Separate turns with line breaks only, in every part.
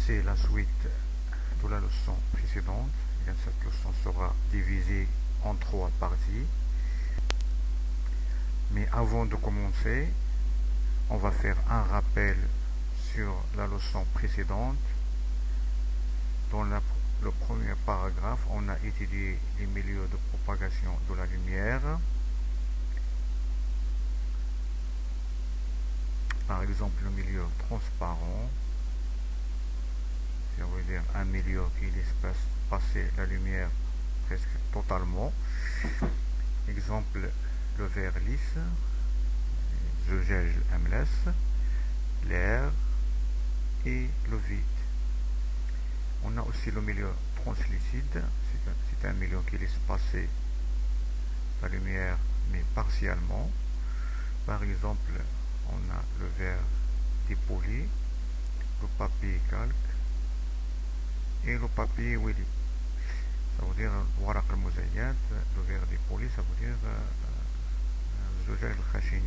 c'est la suite de la leçon précédente. Et cette leçon sera divisée en 3 parties. Mais avant de commencer, on va faire un rappel sur la leçon précédente. Dans le premier paragraphe, on a étudié les milieux de propagation de la lumière. Par exemple, le milieu transparent, ça veut dire un milieu qui laisse passer la lumière presque totalement. Exemple, le verre lisse, زجاج الأملاس, l'air et le vide. On a aussi le milieu translucide, c'est un milieu qui laisse passer la lumière mais partiellement. Par exemple, on a le verre dépoli, le papier calque et le papier Willy. Ça veut dire الورق المزيت, le verre dépoli, ça veut dire الزجاج الخشن.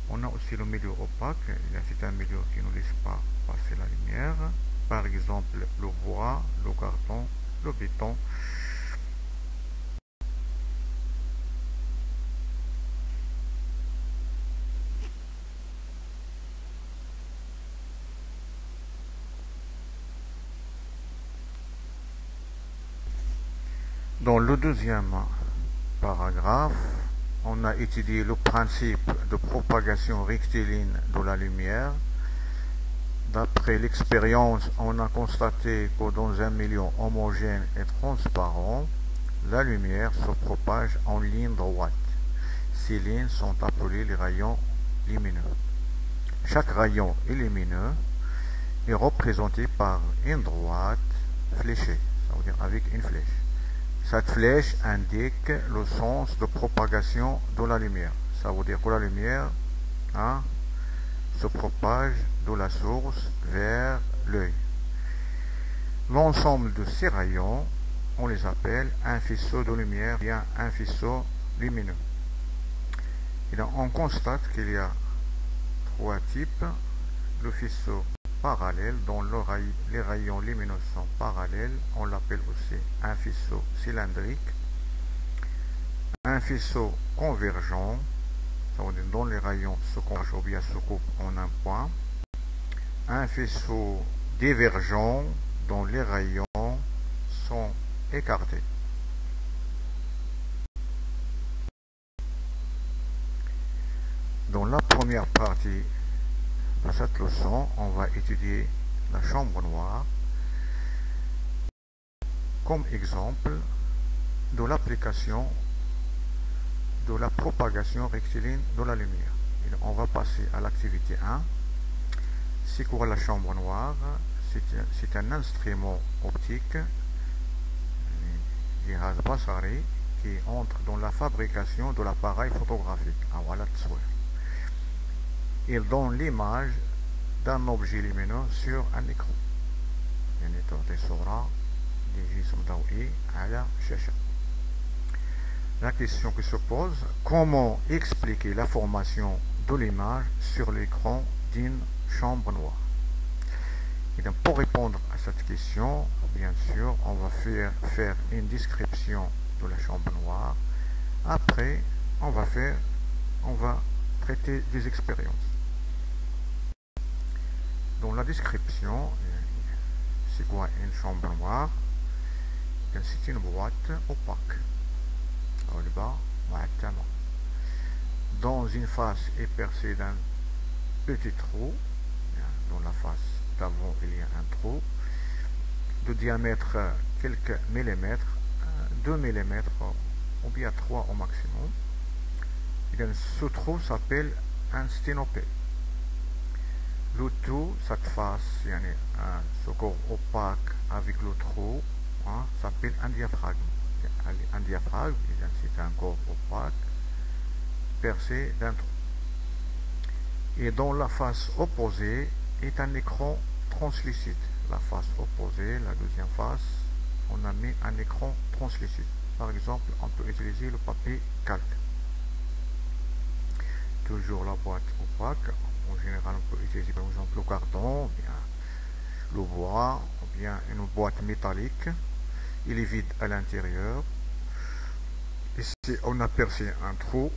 On a aussi le milieu opaque, c'est un milieu qui ne laisse pas passer la lumière. Par exemple, le bois, le carton, le béton. Dans le deuxième paragraphe, on a étudié le principe de propagation rectiligne de la lumière. D'après l'expérience, on a constaté que dans un milieu homogène et transparent, la lumière se propage en ligne droite. Ces lignes sont appelées les rayons lumineux. Chaque rayon lumineux est représenté par une droite fléchée, ça veut dire avec une flèche. Cette flèche indique le sens de propagation de la lumière. Ça veut dire que la lumière se propage de la source vers l'œil. L'ensemble de ces rayons, on les appelle un faisceau de lumière, bien un faisceau lumineux. Et donc, on constate qu'il y a 3 types. Le faisceau parallèle, dont les rayons lumineux sont parallèles, on l'appelle aussi un faisceau cylindrique. Un faisceau convergent, ça veut dire dont les rayons se convergent ou bien se coupent en un point. Un faisceau divergent, dont les rayons sont écartés. Dans la première partie de cette leçon, on va étudier la chambre noire comme exemple de l'application de la propagation rectiligne de la lumière. Et on va passer à l'activité 1. C'est quoi la chambre noire? C'est un instrument optique qui entre dans la fabrication de l'appareil photographique. Il donne l'image d'un objet lumineux sur un écran. La question qui se pose, comment expliquer la formation de l'image sur l'écran d'une chambre noire? Et donc, pour répondre à cette question, bien sûr, on va faire une description de la chambre noire. Après, on va traiter des expériences. Dans la description, c'est quoi une chambre noire? C'est une boîte opaque. Dans une face est percée d'un petit trou. Dans la face d'avant, il y a un trou de diamètre quelques millimètres, 2 mm ou bien 3 au maximum. Et donc, ce trou s'appelle un sténopée. Le tout, cette face, ce corps opaque avec le trou, s'appelle un diaphragme. Un diaphragme, c'est un corps opaque percé d'un trou. Et dans la face opposée est un écran translucide. La face opposée, la deuxième face, on a mis un écran translucide. Par exemple, on peut utiliser le papier calque. Toujours la boîte opaque. En général, on peut utiliser par exemple le carton, bien le bois, ou bien une boîte métallique. Il est vide à l'intérieur. Ici, on a percé un trou,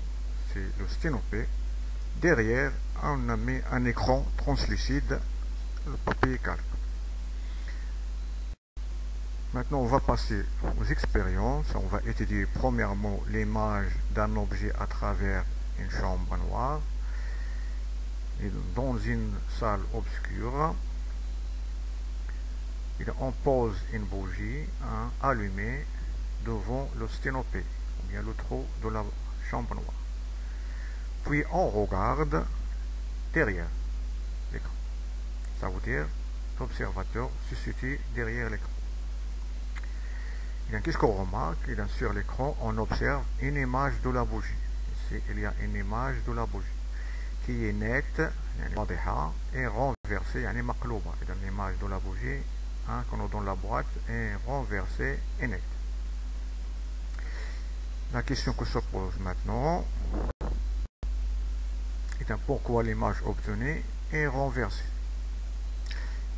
c'est le sténopé. Derrière, on a mis un écran translucide, le papier calque. Maintenant, on va passer aux expériences. On va étudier premièrement l'image d'un objet à travers une chambre noire. Et dans une salle obscure, on pose une bougie allumée devant le sténopé, ou bien le trou de la chambre noire. Puis on regarde derrière l'écran. Ça veut dire l'observateur se situe derrière l'écran. Qu'est-ce qu'on remarque? Sur l'écran, on observe une image de la bougie. Ici, il y a une image de la bougie qui est nette et renversée, l'image de la bougie qu'on a dans la boîte est renversée et nette. La question que se pose maintenant est pourquoi l'image obtenue est renversée.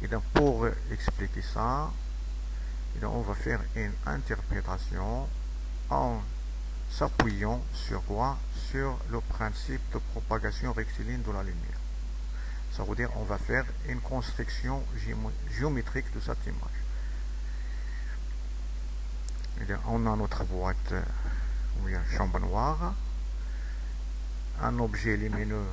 Et donc pour expliquer ça, on va faire une interprétation en s'appuyant sur quoi? Sur le principe de propagation rectiligne de la lumière. Ça veut dire on va faire une construction géométrique de cette image. On a notre boîte, ou bien chambre noire, un objet lumineux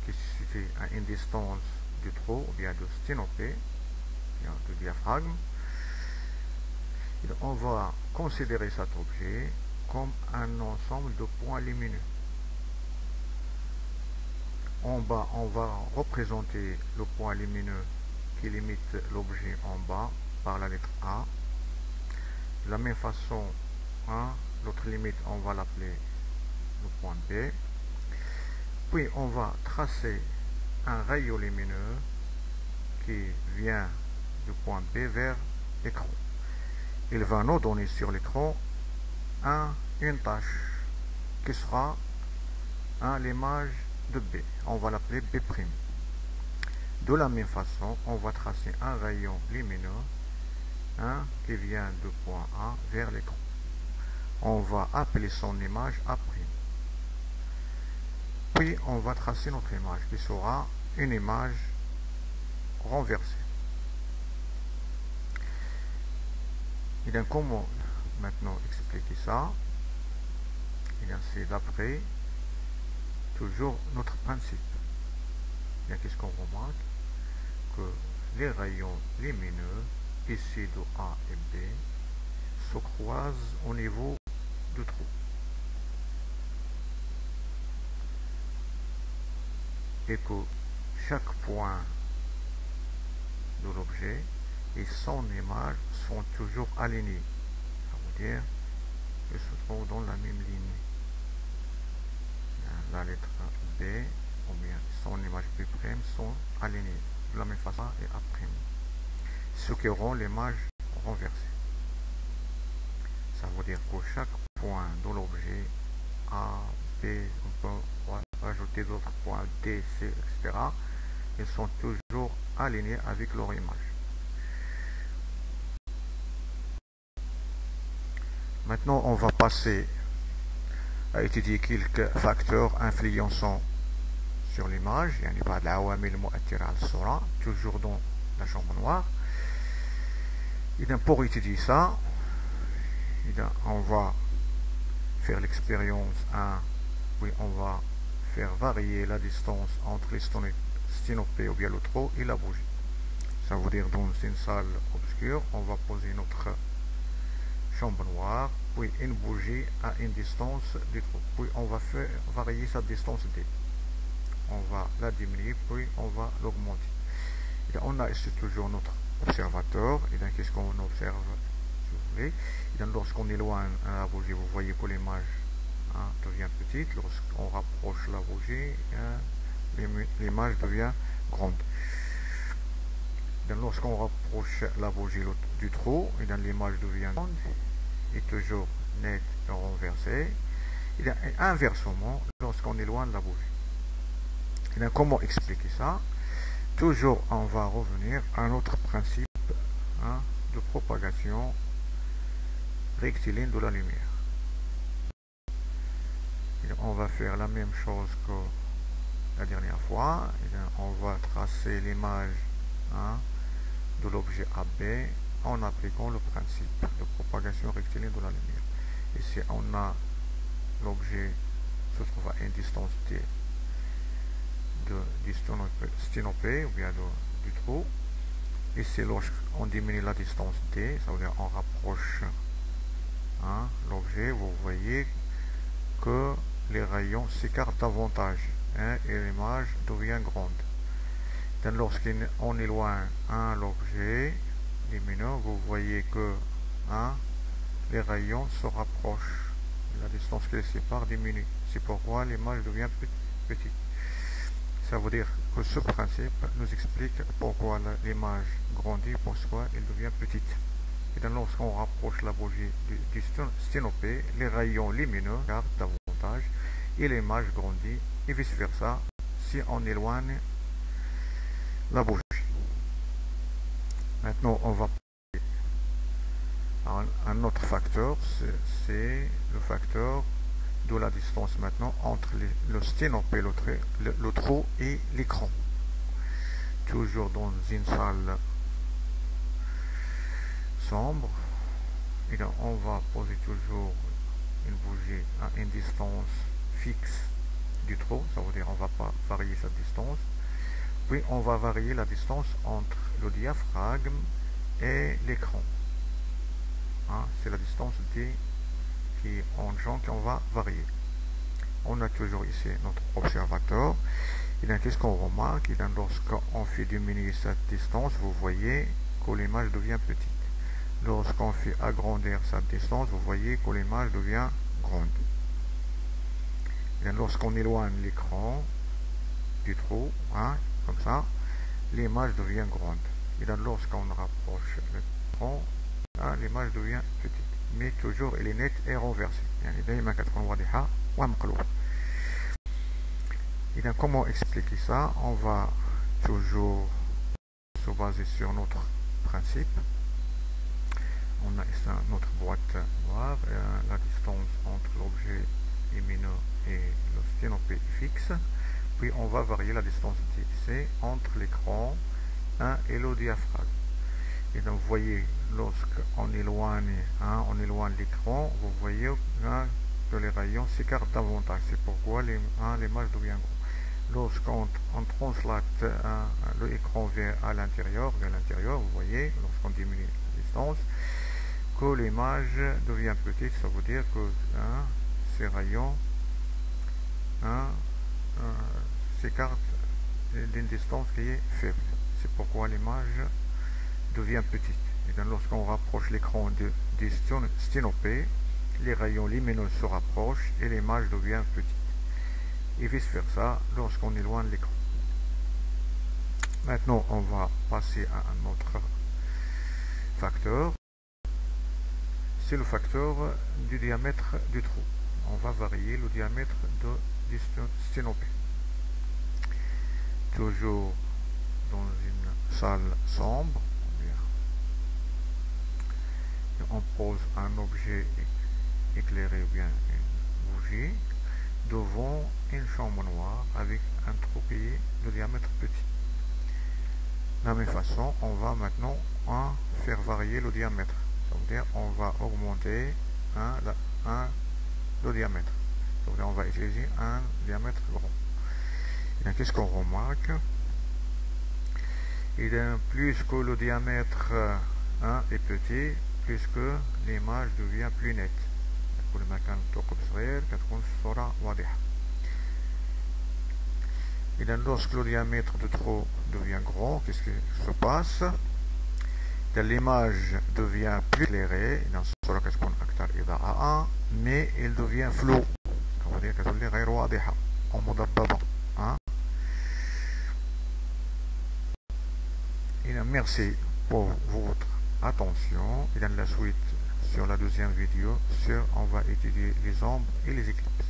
qui se situe à une distance du trou, ou bien de sténopé, du diaphragme. Et on va considérer cet objet comme un ensemble de points lumineux. En bas, on va représenter le point lumineux qui limite l'objet en bas par la lettre A. De la même façon, l'autre limite, on va l'appeler le point B. Puis, on va tracer un rayon lumineux qui vient du point B vers l'écran. Il va nous donner sur l'écran une tâche qui sera l'image de B. On va l'appeler B'. De la même façon, on va tracer un rayon lumineux qui vient du point A vers l'écran. On va appeler son image A'. Puis, on va tracer notre image qui sera une image renversée. Et donc, comment maintenant expliquer ça? C'est d'après toujours notre principe. Qu'est-ce qu'on remarque? Que les rayons lumineux ici de A et B se croisent au niveau du trou. Et que chaque point de l'objet et son image sont toujours alignés. Ça veut dire qu'ils se trouvent dans la même ligne. La lettre B, ou bien son image B' sont alignées de la même façon et A'. Ce qui rend l'image renversée. Ça veut dire que chaque point de l'objet A, B, on peut rajouter d'autres points D, C, etc. Ils sont toujours alignés avec leur image. Maintenant, on va passer à étudier quelques facteurs influençant sur l'image, toujours dans la chambre noire. Et pour étudier ça, on va faire l'expérience 1, puis on va faire varier la distance entre les sténopés ou bien le trou et la bougie. Ça veut dire dans une salle obscure, on va poser notre chambre noire, puis une bougie à une distance du trou. Puis on va faire varier sa distance D. On va la diminuer, puis on va l'augmenter. On a ici toujours notre observateur. Et qu'est-ce qu'on observe? Et lorsqu'on éloigne la bougie, vous voyez que l'image devient petite. Lorsqu'on rapproche la bougie, l'image devient grande. Lorsqu'on rapproche la bougie du trou, l'image devient grande et toujours nette et renversée. Et inversement, lorsqu'on éloigne la bougie. Comment expliquer ça? Toujours, on va revenir à un autre principe de propagation rectiligne de la lumière. Et on va faire la même chose que la dernière fois. Et on va tracer l'image de l'objet AB en appliquant le principe de propagation rectiligne de la lumière. Ici, on a l'objet se trouve à une distance t du sténopé ou bien du trou. Ici, lorsqu'on diminue la distance t, ça veut dire on rapproche l'objet, vous voyez que les rayons s'écartent davantage et l'image devient grande. Donc, lorsqu'on éloigne l'objet lumineux, vous voyez que les rayons se rapprochent. La distance qui les sépare diminue. C'est pourquoi l'image devient petite. Ça veut dire que ce principe nous explique pourquoi l'image grandit, pourquoi elle devient petite. Et donc, lorsqu'on rapproche la bougie du sténopé, les rayons lumineux gardent davantage et l'image grandit, et vice versa si on éloigne la bougie. Maintenant, on va passer à un autre facteur, c'est le facteur de la distance maintenant entre le sténopé, le trou et l'écran. Toujours dans une salle sombre, et donc on va poser toujours une bougie à une distance fixe du trou, ça veut dire on ne va pas varier cette distance. Puis on va varier la distance entre le diaphragme et l'écran. C'est la distance D qui est en jaune qu'on va varier. On a toujours ici notre observateur. Et donc qu'est-ce qu'on remarque? Et donc lorsqu'on fait diminuer cette distance, vous voyez que l'image devient petite. Lorsqu'on fait agrandir cette distance, vous voyez que l'image devient grande. Et lorsqu'on éloigne l'écran du trou, comme ça, l'image devient grande. Et donc lorsqu'on rapproche l'écran, l'image devient petite. Mais toujours elle est nette et renversée. Et donc comment expliquer ça? On va toujours se baser sur notre principe. On a ici notre boîte noire, la distance entre l'objet lumineux et le sténopé est fixe. Puis on va varier la distance t entre l'écran et le diaphragme. Et donc vous voyez, lorsqu'on éloigne, l'écran, vous voyez que les rayons s'écartent davantage. C'est pourquoi l'image devient grande. Lorsqu'on translate l'écran vers l'intérieur, vous voyez, lorsqu'on diminue la distance, que l'image devient petite. Ça veut dire que ces rayons s'écartent d'une distance qui est faible. C'est pourquoi l'image devient petite. Et donc lorsqu'on rapproche l'écran du sténopé, les rayons lumineux se rapprochent et l'image devient petite. Et vice versa lorsqu'on éloigne l'écran. Maintenant, on va passer à un autre facteur. C'est le facteur du diamètre du trou. On va varier le diamètre du sténopé. Toujours dans une salle sombre, on pose un objet éclairé ou bien une bougie devant une chambre noire avec un trou qui est de diamètre petit. De la même façon, on va maintenant faire varier le diamètre. Ça veut dire on va augmenter le diamètre. Ça veut dire on va utiliser un diamètre grand. Qu'est-ce qu'on remarque? Et plus que le diamètre est petit, plus que l'image devient plus nette. Et lorsque le diamètre de trou devient grand, qu'est-ce qui se passe? L'image devient plus éclairée, mais elle devient floue. Ça veut dire qu'elle est غير واضحة أو مضببة. Merci pour votre attention. Et dans la suite, sur la deuxième vidéo, on va étudier les ombres et les éclipses.